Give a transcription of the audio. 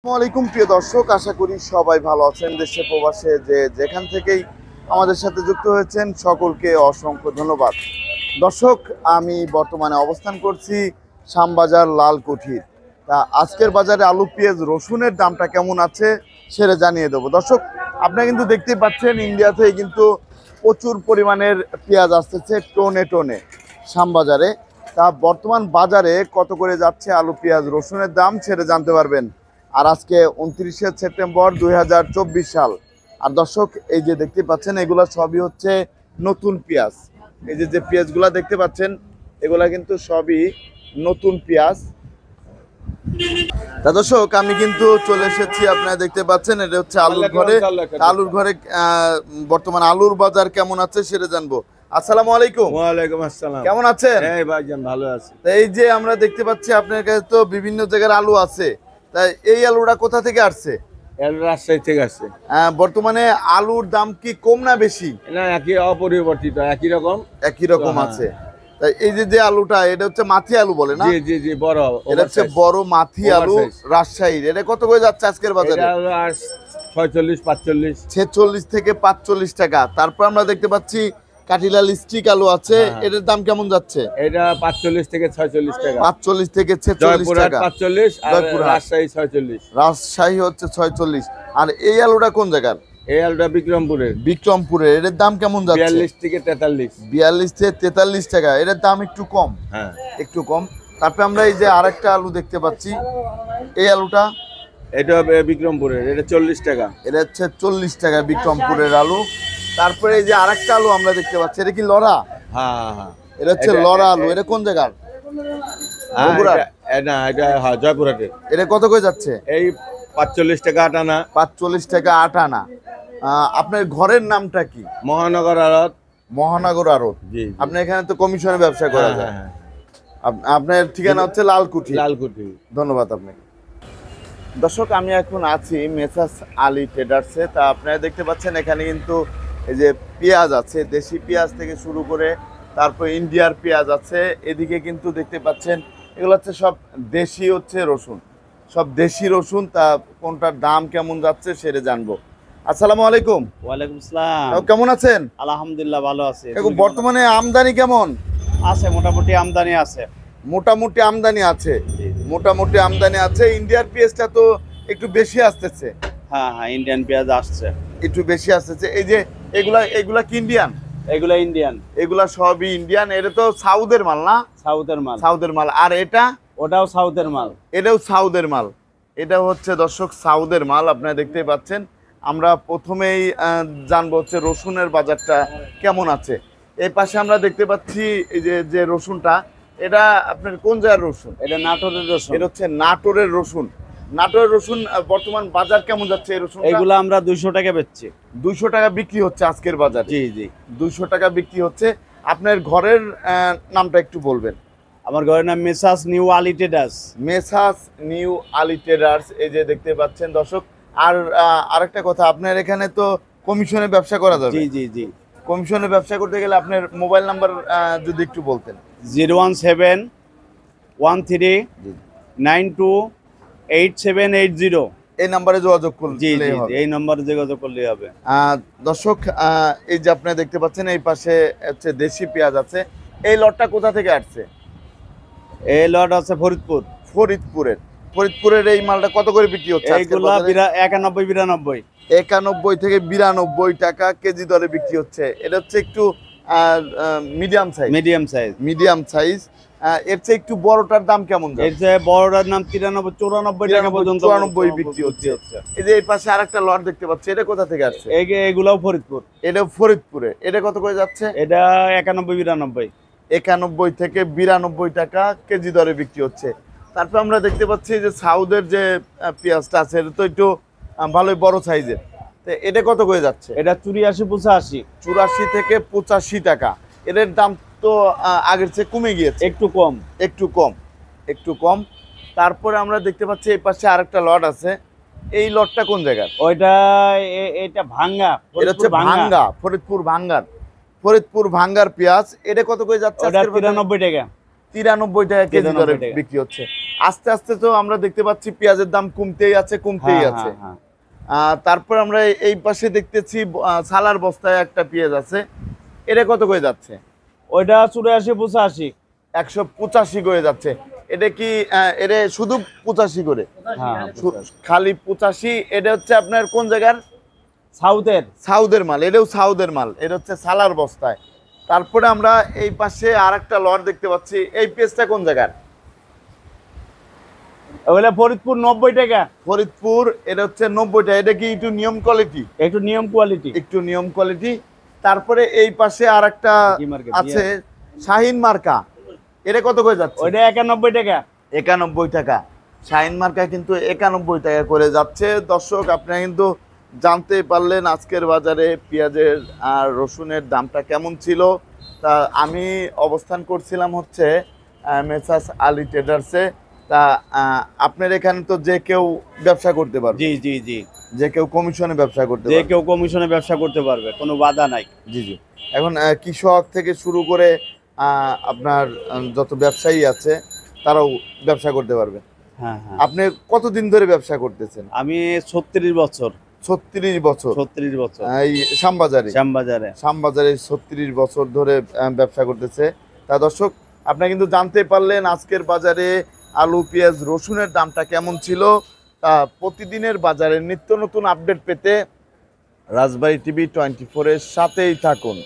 আসসালামু আলাইকুম প্রিয় দর্শক, আশা করি সবাই ভালো আছেন। দেশে প্রবাসে যে যেখান থেকেই আমাদের সাথে যুক্ত হয়েছেন সকলকে অসংখ্য ধন্যবাদ। দর্শক, আমি বর্তমানে অবস্থান করছি শ্যামবাজার লালকুঠির। তা আজকের বাজারে আলু, পেঁয়াজ, রসুনের দামটা কেমন আছে সেটা জানিয়ে দেবো। দর্শক, আপনারা কিন্তু দেখতেই পাচ্ছেন ইন্ডিয়া থেকে কিন্তু প্রচুর পরিমাণের পেঁয়াজ আসতেছে টনে টনে শ্যামবাজারে। তা বর্তমান বাজারে কত করে যাচ্ছে আলু, পেঁয়াজ, রসুনের দাম সেটা জানতে পারবেন। আর আজকে 29শে সেপ্টেম্বর 2024 সাল। আর দর্শক, এই যে দেখতে পাচ্ছেন এগুলা সবই হচ্ছে নতুন পেঁয়াজ। এই যে পেঁয়াজগুলা দেখতে পাচ্ছেন এগুলা কিন্তু সবই নতুন পেঁয়াজ। তা দর্শক, আমি কিন্তু চলে এসেছি, আপনারা দেখতে পাচ্ছেন এটা হচ্ছে আলুর ঘরে। আলুর ঘরে বর্তমান আলুর বাজার কেমন আছে সেটা জানবো। আসসালামু আলাইকুম। ওয়ালাইকুম আসসালাম। কেমন আছেন? এই ভাইজান ভালো আছি। এই যে আমরা দেখতে পাচ্ছি আপনার কাছে তো বিভিন্ন জায়গার আলু আছে, তাই এই আলুটা কোথা থেকে আসছে? রাজশাহী থেকে আসছে। বর্তমানে আলুর দাম কি কম না বেশি? না, একই অপরিবর্তিত, একই রকম। একই রকম আছে। তাই এই যে আলুটা, এটা হচ্ছে মাথি আলু বলে না? জি জি জি, বড়। এটা হচ্ছে বড় মাথি আলু রাজশাহীর। এটা কত করে যাচ্ছে আজকের বাজারে? এটা 46 45। 46 থেকে 45 টাকা। তারপর আমরা দেখতে পাচ্ছি কাঠিলাল স্টিক আলু আছে, এটার দাম কেমন যাচ্ছে? এটা 45 থেকে 46 টাকা। 45 থেকে 46 টাকা। 45 আর রাজশাহী 46। রাজশাহী হচ্ছে 46। আর এই আলুটা কোন জায়গার? এই আলুটা বিক্রমপুরের। বিক্রমপুরের। এর দাম কেমন যাচ্ছে? 42 থেকে 43। 42 থেকে 43 টাকা। এর দাম একটু কম। হ্যাঁ, একটু কম। তারপরে আমরা এই যে আরেকটা আলু দেখতে পাচ্ছি, এই আলুটা এটা বিক্রমপুরের, এটা 40 টাকা। এটা হচ্ছে 40 টাকা বিক্রমপুরের আলু। তারপরে এই যে আরেকটা আলু আমরা দেখতে পাচ্ছি, এটা কি লড়া? হ্যাঁ হ্যাঁ, এটা হচ্ছে লড়া আলু। এটা কোন জায়গার? না, এটা জয়পুরহাটের। এটা কত করে যাচ্ছে? এই 45 টাকা আটানা। 45 টাকা 8 আনা। আপনার ঘরের নামটা কি? মহানগর আড়ত। মহানগর আড়ত। জি। আপনি এখানে তো কমিশনে ব্যবসা করা যায়। আপনার ঠিকানা হচ্ছে লালকুঠি। লালকুঠি। ধন্যবাদ আপনাকে। দর্শক, আমি এখন আছি মেসাস আলী ট্রেডার্সে। তা আপনারা দেখতে পাচ্ছেন এখানে কিন্তু এই যে পেঁয়াজ আছে, দেশি পেঁয়াজ থেকে শুরু করে তারপর ইন্ডিয়ার পেঁয়াজ আছে। এদিকে কিন্তু দেখতে পাচ্ছেন এগুলো হচ্ছে সব দেশি হচ্ছে রসুন, সব দেশি রসুন। তা কোনটার দাম কেমন যাচ্ছে সেটা জানবো। আসসালামু আলাইকুম। ওয়ালাইকুম আসসালাম। কেমন আছেন? আলহামদুলিল্লাহ ভালো আছি। বর্তমানে আমদানি কেমন আছে? মোটামুটি আমদানি আছে। মোটামুটি আমদানি আছে। মোটামুটি আমদানি আছে। ইন্ডিয়ার পেঁয়াজটা তো একটু বেশি আসতেছে। হ্যাঁ হ্যাঁ, ইন্ডিয়ান পেঁয়াজ আসছে, একটু বেশি আসতেছে। এই যে এগুলা কি ইন্ডিয়ান? এগুলা ইন্ডিয়ান। এগুলা সবই ইন্ডিয়ান। এটা তো সাউথের মাল না? সাউথের মাল। সাউথের মাল। আর এটা? ওটাও সাউথের মাল। এটাও সাউথের মাল। এটা হচ্ছে দর্শক সাউথের মাল। আপনারা দেখতেই পাচ্ছেন। আমরা প্রথমেই জানবো হচ্ছে রসুনের বাজারটা কেমন আছে। এই পাশে আমরা দেখতে পাচ্ছি এই যে রসুনটা, এটা আপনার কোন জায়গার রসুন? এটা নাটোরের রসুন। এটা হচ্ছে নাটোরের রসুন। নাটোরের রসুন বর্তমান বাজার কেমন যাচ্ছে এই রসুন? এগুলো আমরা 200 টাকা বেচছি। 200 টাকা বিক্রি হচ্ছে আজকের বাজারে। জি জি, 200 টাকা বিক্রি হচ্ছে। আপনার ঘরের নামটা একটু বলবেন। আমার ঘরের নাম Messrs new Ali traders. Messrs new Ali traders. এই যে দেখতে পাচ্ছেন দর্শক। আর আরেকটা কথা, আপনার এখানে তো কমিশনে ব্যবসা করা যাবে। জি জি জি। কমিশনে ব্যবসা করতে গেলে আপনার মোবাইল নাম্বার যদি একটু বলতেন। 01713928780। এই নাম্বারে যোগাযোগ করলে জি জি, এই নম্বরে যোগাযোগ করলে হবে। দর্শক, এই যে আপনারা দেখতে পাচ্ছেন এই পাশে হচ্ছে দেশি পেঁয়াজ আছে। এই লটটা কোথা থেকে আসছে? এই লট আছে ফরিদপুর। ফরিদপুরের এই মালটা কত করে বিক্রি হচ্ছে? এইগুলা 91 92। 91 থেকে 92 টাকা কেজি দরে বিক্রি হচ্ছে। এটা হচ্ছে একটু মিডিয়াম সাইজ। এর চেয়ে একটু বড়টার দাম কেমন? এর চেয়ে বড়টার নাম 93 94 টাকা পর্যন্ত 94 বিক্রি হচ্ছে। এই যে এই পাশে আরেকটা লট দেখতে পাচ্ছি, এটা কোথা থেকে আসছে? এগুলাও ফরিদপুর। এটাও ফরিদপুরে। এটা কত করে যাচ্ছে? এটা 91 92। 91 থেকে 92 টাকা কেজি দরে বিক্রি হচ্ছে। তারপর আমরা দেখতে পাচ্ছি যে সাউথের যে পেঁয়াজটা আছে এটা তো একটু ভালোই বড় সাইজের। তো এটা কত করে যাচ্ছে? এটা 84 85। 84 থেকে 85 টাকা। এর দাম তো আগের চেয়ে কমে গিয়েছে। একটু কম। তারপরে আমরা দেখতে পাচ্ছি এই পাশে আরেকটা লট আছে। এই লটটা কোন জায়গার? এটা ভাঙ্গা। এটা হচ্ছে ভাঙ্গা, ফরিদপুর ভাঙ্গার পেঁয়াজ। এটা কত করে যাচ্ছে? 93 টাকা। 93 টাকা কেজি 93 দরে টাকা। বিক্রি হচ্ছে। আস্তে আস্তে তো আমরা দেখতে পাচ্ছি পেঁয়াজের দাম কমতেই হ্যাঁ, আছে। হ্যাঁ। তারপর আমরা এই পাশে দেখতেছি সালার বস্তায় একটা পেঁয়াজ আছে, এটা কত করে যাচ্ছে? ওইটা 84 85। 185 করে যাচ্ছে। এটা কি এটা শুধু 85 করে? হ্যাঁ, খালি 85। এটা হচ্ছে আপনার কোন জায়গার? সাউথের। সাউদের মাল, এটাও সাউদের মাল, এটা হচ্ছে সালার বস্তায়। তারপরে আমরা এই পাশে আরেকটা লট দেখতে পাচ্ছি, এই পেঁয়াজটা কোন জায়গার? ওইটা ফরিদপুর 90 টাকা। ফরিদপুর, এটা হচ্ছে 90 টাকা। এটা কি একটু নিয়ম কোয়ালিটি? একটু নিয়ম কোয়ালিটি। একটু নিয়ম কোয়ালিটি। তারপরে এই পাশে আরেকটা কি মার্কা? আছে শাহিন মার্কা, এটা কত করে যাচ্ছে? ওইটা 91 টাকা। 91 টাকা। শাহিন মার্কা কিন্তু 91 টাকা করে যাচ্ছে। দর্শক, আপনারা কিন্তু জানতে পারলেন আজকের বাজারে পেঁয়াজের আর রসুনের দামটা কেমন ছিল। তা আমি অবস্থান করছিলাম হচ্ছে মেসাস আলী ট্রেডার্সে। তা আপনার এখানে তো যে কেউ ব্যবসা করতে পারবে, জি জি জি। যে কেউ কমিশনে ব্যবসা করতে যে পারবে। কেউ কমিশনে ব্যবসা করতে পারবে, কোনো বাধা নাই। জি জি। এখন কৃষক থেকে শুরু করে আপনার যত ব্যবসায়ী আছে তারাও ব্যবসা করতে পারবে। হ্যাঁ হ্যাঁ। আপনি কতদিন ধরে ব্যবসা করতেছেন? আমি 36 বছর। 36 বছর 36 বছর এই শ্যামবাজারে। শ্যামবাজারে। শ্যামবাজারে 36 বছর ধরে ব্যবসা করতেছে। তা দর্শক, আপনারা কিন্তু জানতে পারলেন আজকের বাজারে আলু, পেঁয়াজ, রসুনের দামটা কেমন ছিল। তা প্রতিদিনের বাজারে নিত্য নতুন আপডেট পেতে রাজবাড়ী টিভি 24 এর সাথেই থাকুন।